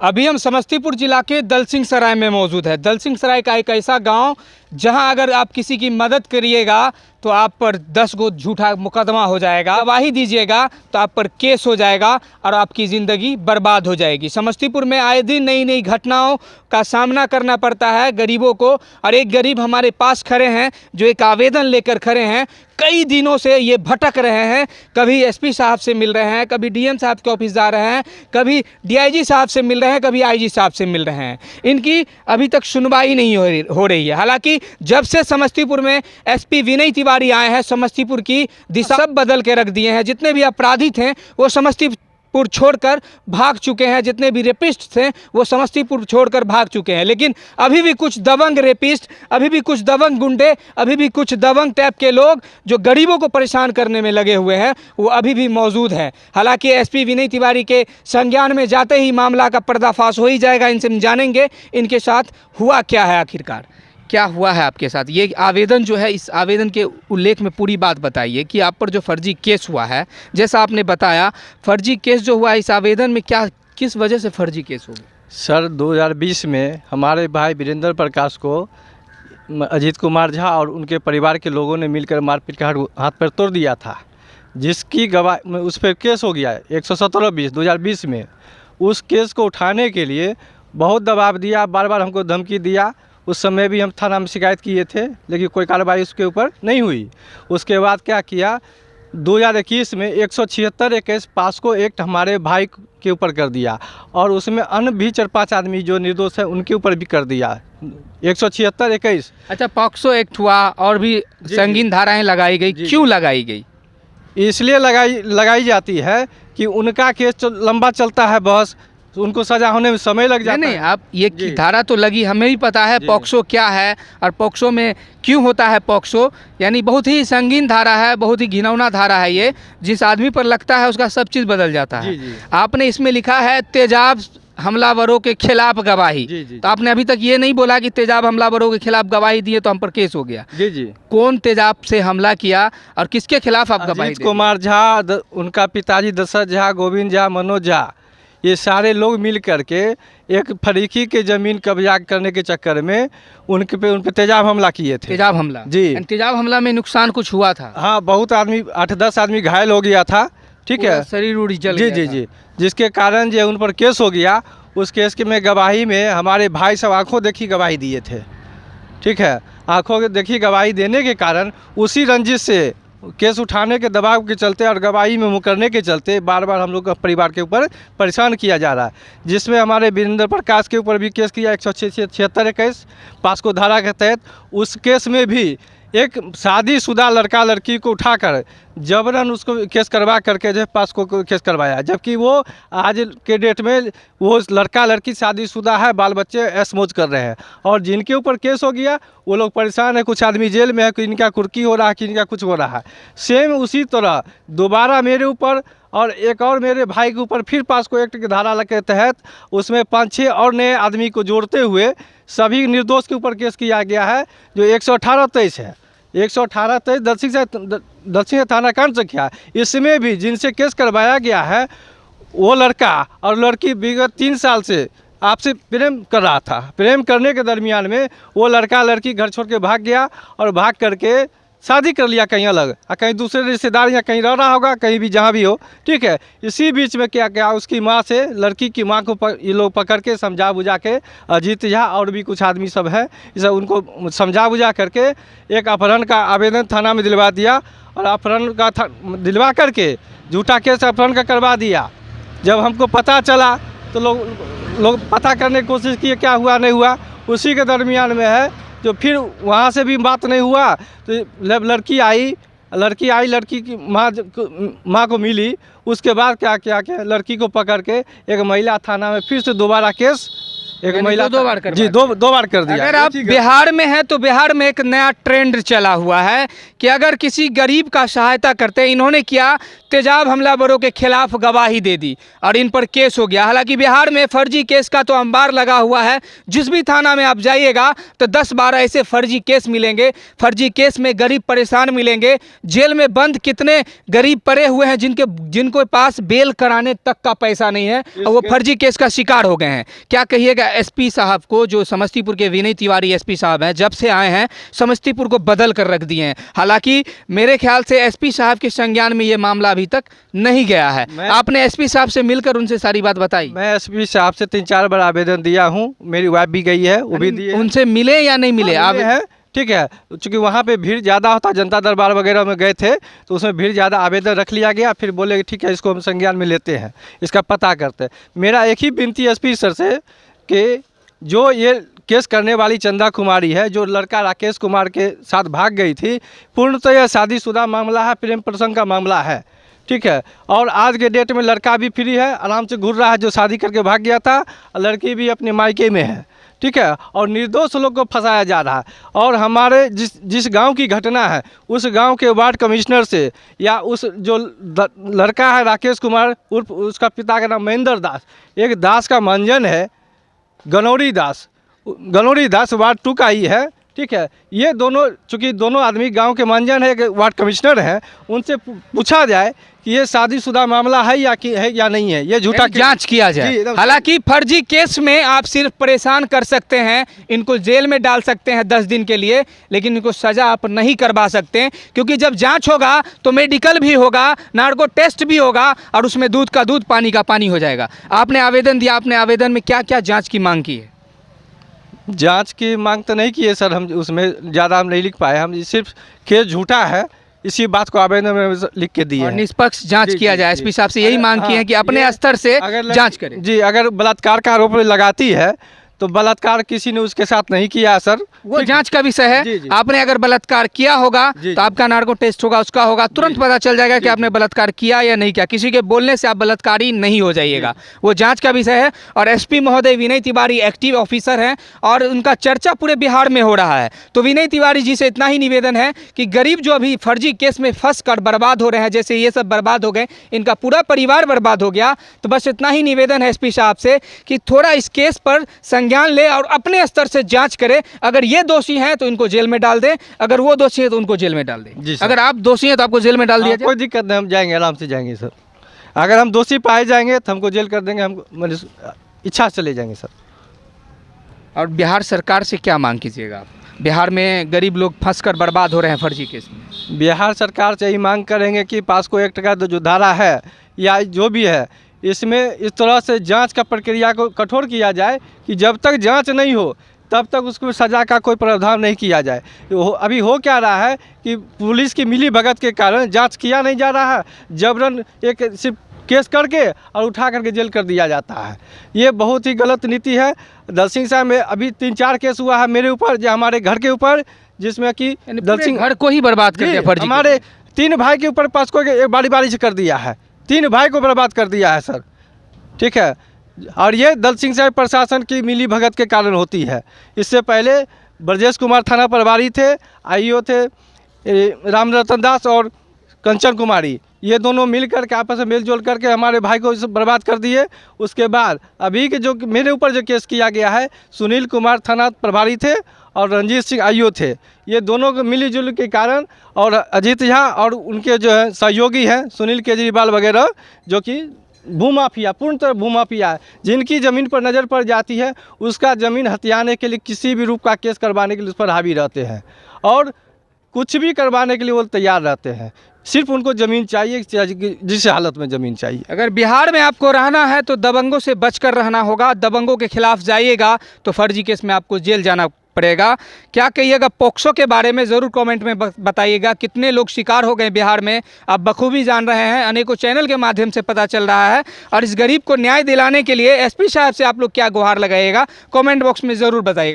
अभी हम समस्तीपुर जिला के दलसिंह सराय में मौजूद है। दलसिंह सराय का एक ऐसा गांव जहां अगर आप किसी की मदद करिएगा तो आप पर 10 गो झूठा मुकदमा हो जाएगा, गवाही दीजिएगा तो आप पर केस हो जाएगा और आपकी ज़िंदगी बर्बाद हो जाएगी। समस्तीपुर में आए दिन नई नई घटनाओं का सामना करना पड़ता है गरीबों को, और एक गरीब हमारे पास खड़े हैं जो एक आवेदन लेकर खड़े हैं। कई दिनों से ये भटक रहे हैं, कभी एसपी साहब से मिल रहे हैं, कभी डीएम साहब के ऑफिस जा रहे हैं, कभी डीआईजी साहब से मिल रहे हैं, कभी आईजी साहब से मिल रहे हैं। इनकी अभी तक सुनवाई नहीं हो रही है। हालांकि जब से समस्तीपुर में एसपी विनय तिवारी आए हैं, समस्तीपुर की दिशा सब बदल के रख दिए हैं। जितने भी अपराधी थे वो समस्तीपुर छोड़कर भाग चुके हैं, जितने भी रेपिस्ट थे वो समस्तीपुर छोड़कर भाग चुके हैं। लेकिन अभी भी कुछ दबंग रेपिस्ट, अभी भी कुछ दबंग गुंडे, अभी भी कुछ दबंग टाइप के लोग जो गरीबों को परेशान करने में लगे हुए हैं वो अभी भी मौजूद है। हालांकि एसपी विनय तिवारी के संज्ञान में जाते ही मामला का पर्दाफाश हो ही जाएगा। इनसे हम जानेंगे इनके साथ हुआ क्या है, आखिरकार क्या हुआ है आपके साथ। ये आवेदन जो है, इस आवेदन के उल्लेख में पूरी बात बताइए कि आप पर जो फर्जी केस हुआ है, जैसा आपने बताया फर्जी केस जो हुआ है, इस आवेदन में क्या किस वजह से फर्जी केस हो गया? सर 2020 में हमारे भाई वीरेंद्र प्रकाश को अजीत कुमार झा और उनके परिवार के लोगों ने मिलकर मारपीट का हाथ पैर तोड़ दिया था, जिसकी गवाही उस पर केस हो गया 117/20 2020 में। उस केस को उठाने के लिए बहुत दबाव दिया, बार बार हमको धमकी दिया। उस समय भी हम थाना में शिकायत किए थे लेकिन कोई कार्रवाई उसके ऊपर नहीं हुई। उसके बाद क्या किया, 2021 में 176 पास्को एक्ट हमारे भाई के ऊपर कर दिया और उसमें अन्य भी 4-5 आदमी जो निर्दोष है उनके ऊपर भी कर दिया 176-21। अच्छा, पॉक्सो एक्ट हुआ और भी संगीन धाराएं लगाई गई, क्यों लगाई गई? इसलिए लगाई जाती है कि उनका केस लंबा चलता है, बस उनको सजा होने में समय लग जाता है। नहीं, आप ये धारा तो लगी, हमें भी पता है पॉक्सो क्या है और पॉक्सो में क्यों होता है। पॉक्सो यानी बहुत ही संगीन धारा है, बहुत ही घिनौना धारा है। ये जिस आदमी पर लगता है उसका सब चीज़ बदल जाता है। आपने इसमें लिखा है तेजाब हमलावरों के खिलाफ गवाही। तो आपने अभी तक ये नहीं बोला कि तेजाब हमलावरों के खिलाफ गवाही दिए तो हम पर केस हो गया। कौन तेजाब से हमला किया और किसके खिलाफ आप गवाही? अजीत कुमार झा, उनका पिताजी दशरथ झा, गोविंद झा, मनोज झा, ये सारे लोग मिल करके एक फरीकी के ज़मीन कब्जा करने के चक्कर में उन पे तेजाब हमला किए थे। तेजाब हमला? जी। तेजाब हमला में नुकसान कुछ हुआ था? हाँ, बहुत आदमी 8-10 आदमी घायल हो गया था। ठीक है, शरीर उड़ जल गया। जी, जिसके कारण जो उन पर केस हो गया। उस केस के में गवाही में हमारे भाई सब आंखों देखी गवाही दिए थे। ठीक है, आंखों देखी गवाही देने के कारण उसी रंजिश से केस उठाने के दबाव के चलते और गवाही में मुकरने के चलते बार बार हम लोग का परिवार के ऊपर परेशान किया जा रहा है, जिसमें हमारे वीरेंद्र प्रकाश के ऊपर भी केस किया 176 पास्को धारा के तहत। उस केस में भी एक शादीशुदा लड़का लड़की को उठाकर जबरन उसको केस करवा करके जो है पास्को को केस करवाया, जबकि वो आज के डेट में वो लड़का लड़की शादीशुदा है, बाल बच्चे ऐश मौज कर रहे हैं। और जिनके ऊपर केस हो गया वो लोग परेशान है, कुछ आदमी जेल में है, कि इनका कुर्की हो रहा है, कि इनका कुछ हो रहा है। सेम उसी तरह दोबारा मेरे ऊपर और एक और मेरे भाई के ऊपर फिर पास्को एक्ट की धारा के तहत उसमें 5-6 और नए आदमी को जोड़ते हुए सभी निर्दोष के ऊपर केस किया गया है, जो 118-23 है। 118-23 दलसिंह थाना कांड संख्या। इसमें भी जिनसे केस करवाया गया है वो लड़का और लड़की विगत 3 साल से आपसे प्रेम कर रहा था। प्रेम करने के दरमियान में वो लड़का लड़की घर छोड़ के भाग गया और भाग करके शादी कर लिया कहीं अलग, कहीं दूसरे रिश्तेदार या कहीं रह रहा होगा, कहीं भी जहाँ भी हो। ठीक है, इसी बीच में क्या क्या उसकी माँ से, लड़की की माँ को ये लोग पकड़ के समझा बुझा के, अजीत झा और भी कुछ आदमी सब है, इस उनको समझा बुझा करके एक अपहरण का आवेदन थाना में दिलवा दिया और अपहरण का दिलवा करके झूठा केस अपहरण का करवा दिया। जब हमको पता चला तो लोग पता करने की कोशिश किए क्या हुआ नहीं हुआ। उसी के दरमियान में है जो फिर वहाँ से भी बात नहीं हुआ तो लड़की आई, लड़की की माँ को मिली। उसके बाद क्या लड़की को पकड़ के एक महिला थाना में फिर से दोबारा केस एक महिला दो बार कर जी दो बार कर दिया। अगर आप बिहार में हैं तो बिहार में एक नया ट्रेंड चला हुआ है कि अगर किसी गरीब का सहायता करते हैं, इन्होंने किया, तेजाब हमलावरों के खिलाफ गवाही दे दी और इन पर केस हो गया। हालांकि बिहार में फर्जी केस का तो अंबार लगा हुआ है। जिस भी थाना में आप जाइएगा तो 10-12 ऐसे फर्जी केस मिलेंगे। फर्जी केस में गरीब परेशान मिलेंगे। जेल में बंद कितने गरीब पड़े हुए हैं जिनको पास बेल कराने तक का पैसा नहीं है और वो फर्जी केस का शिकार हो गए हैं। क्या कहिएगा एसपी साहब को, जो समस्तीपुर के विनय तिवारी एसपी साहब हैं, जब से आए हैं समस्तीपुर को बदल कर रख दिए हैं। हालांकि मेरे ख्याल से एसपी साहब के संज्ञान में ये मामला अभी तक नहीं गया है। आपने एसपी साहब से मिलकर उनसे सारी बात बताई? मैं एसपी साहब से 3-4 बार आवेदन दिया हूँ, मेरी वाइफ भी गई है, वो भी दी है। उनसे मिले या नहीं मिले? आप है ठीक है, चूँकि वहाँ पे भीड़ ज़्यादा होता, जनता दरबार वगैरह में गए थे तो उसमें भीड़ ज़्यादा, आवेदन रख लिया गया। फिर बोले कि ठीक है, इसको हम संज्ञान में लेते हैं, इसका पता करते हैं। मेरा एक ही विनती एसपी सर से कि जो ये केस करने वाली चंदा कुमारी है, जो लड़का राकेश कुमार के साथ भाग गई थी, पूर्णतः यह शादीशुदा मामला है, प्रेम प्रसंग का मामला है, ठीक है। और आज के डेट में लड़का भी फ्री है, आराम से घूर रहा है, जो शादी करके भाग गया था, लड़की भी अपने मायके में है, ठीक है। और निर्दोष लोग को फंसाया जा रहा है। और हमारे जिस गांव की घटना है, उस गांव के वार्ड कमिश्नर से या उस जो लड़का है राकेश कुमार उर्फ उसका पिता का नाम महेंद्र दास, एक दास का मंजन है, गनौरी दास वार्ड 2 का ही है, ठीक है। ये दोनों, चूँकि दोनों आदमी गांव के मंजन है, वार्ड कमिश्नर हैं, उनसे पूछा जाए कि ये शादीशुदा मामला है या नहीं है, ये झूठा जांच किया जाए। हालांकि फर्जी केस में आप सिर्फ परेशान कर सकते हैं, इनको जेल में डाल सकते हैं 10 दिन के लिए, लेकिन इनको सजा आप नहीं करवा सकते, क्योंकि जब जांच होगा तो मेडिकल भी होगा, नार्को टेस्ट भी होगा और उसमें दूध का दूध, पानी का पानी हो जाएगा। आपने आवेदन दिया, आपने आवेदन में क्या क्या जाँच की मांग की है? जांच की मांग तो नहीं की है सर, हम उसमें ज़्यादा हम नहीं लिख पाए। हम सिर्फ केस झूठा है, इसी बात को आवेदन में लिख के दिए। और निष्पक्ष जांच किया जाए। एसपी साहब से यही मांग की है कि अपने स्तर से जांच करें। जी, अगर बलात्कार का आरोप लगाती है तो बलात्कार किसी ने उसके साथ नहीं किया है सर, वो जांच का विषय है। जी, जी। आपने अगर बलात्कार किया होगा तो आपका नार्को टेस्ट होगा, उसका होगा, तुरंत पता चल जाएगा कि आपने बलात्कार किया या नहीं किया। किसी के बोलने से आप बलात्कारी नहीं हो जाइएगा, वो जांच का विषय है। और एसपी महोदय विनय तिवारी एक्टिव ऑफिसर हैं और उनका चर्चा पूरे बिहार में हो रहा है। तो विनय तिवारी जी से इतना ही निवेदन है कि गरीब जो अभी फर्जी केस में फंस कर बर्बाद हो रहे हैं, जैसे ये सब बर्बाद हो गए, इनका पूरा परिवार बर्बाद हो गया, तो बस इतना ही निवेदन है एसपी साहब से कि थोड़ा इस केस पर संज्ञान ले और अपने स्तर से जांच करें। अगर ये दोषी हैं तो इनको जेल में डाल दें, अगर वो दोषी है तो उनको जेल में डाल दें। अगर आप दोषी हैं तो आपको जेल में डाल दिया जाए, कोई दिक्कत नहीं, हम जाएंगे, आराम से जाएंगे सर। अगर हम दोषी पाए जाएंगे तो हमको जेल कर देंगे, हम इच्छा से ले जाएंगे सर। और बिहार सरकार से क्या मांग कीजिएगा आप? बिहार में गरीब लोग फंस कर बर्बाद हो रहे हैं फर्जी केस में। बिहार सरकार से यही मांग करेंगे कि पास्को एक्ट का जो धारा है या जो भी है, इसमें इस तरह से जांच का प्रक्रिया को कठोर किया जाए कि जब तक जांच नहीं हो तब तक उसको सज़ा का कोई प्रावधान नहीं किया जाए। अभी हो क्या रहा है कि पुलिस की मिली भगत के कारण जांच किया नहीं जा रहा है, जबरन एक सिर्फ केस करके और उठा करके जेल कर दिया जाता है। ये बहुत ही गलत नीति है। दलसिंह साहब में अभी 3-4 केस हुआ है मेरे ऊपर, जो हमारे घर के ऊपर, जिसमें कि दलसिंह घर को ही बर्बाद कर दिया फर्जी। हमारे 3 भाई के ऊपर पास्को के एक बारी से कर दिया है, 3 भाई को बर्बाद कर दिया है सर, ठीक है। और ये दलसिंह साहब प्रशासन की मिली भगत के कारण होती है। इससे पहले ब्रजेश कुमार थाना प्रभारी थे, आईओ थे राम रतन दास और कंचन कुमारी, ये दोनों मिल करके आपस में मिलजुल करके हमारे भाई को बर्बाद कर दिए। उसके बाद अभी के जो मेरे ऊपर जो केस किया गया है, सुनील कुमार थाना प्रभारी थे और रंजीत सिंह आईओ थे, ये दोनों को मिलीजुल के कारण, और अजीत झा और उनके जो है सहयोगी हैं सुनील केजरीवाल वगैरह, जो कि भूमाफिया, पूर्णतः भूमाफिया है, जिनकी ज़मीन पर नज़र पड़ जाती है उसका ज़मीन हथियाने के लिए, किसी भी रूप का केस करवाने के लिए उस पर हावी रहते हैं और कुछ भी करवाने के लिए वो तैयार रहते हैं। सिर्फ उनको ज़मीन चाहिए, जिस हालत में ज़मीन चाहिए। अगर बिहार में आपको रहना है तो दबंगों से बचकर रहना होगा। दबंगों के खिलाफ जाइएगा तो फर्जी केस में आपको जेल जाना पड़ेगा। क्या कहिएगा पोक्सो के बारे में ज़रूर कमेंट में बताइएगा। कितने लोग शिकार हो गए बिहार में, आप बखूबी जान रहे हैं, अनेकों चैनल के माध्यम से पता चल रहा है। और इस गरीब को न्याय दिलाने के लिए एसपी साहब से आप लोग क्या गुहार लगाइएगा, कमेंट बॉक्स में ज़रूर बताइएगा।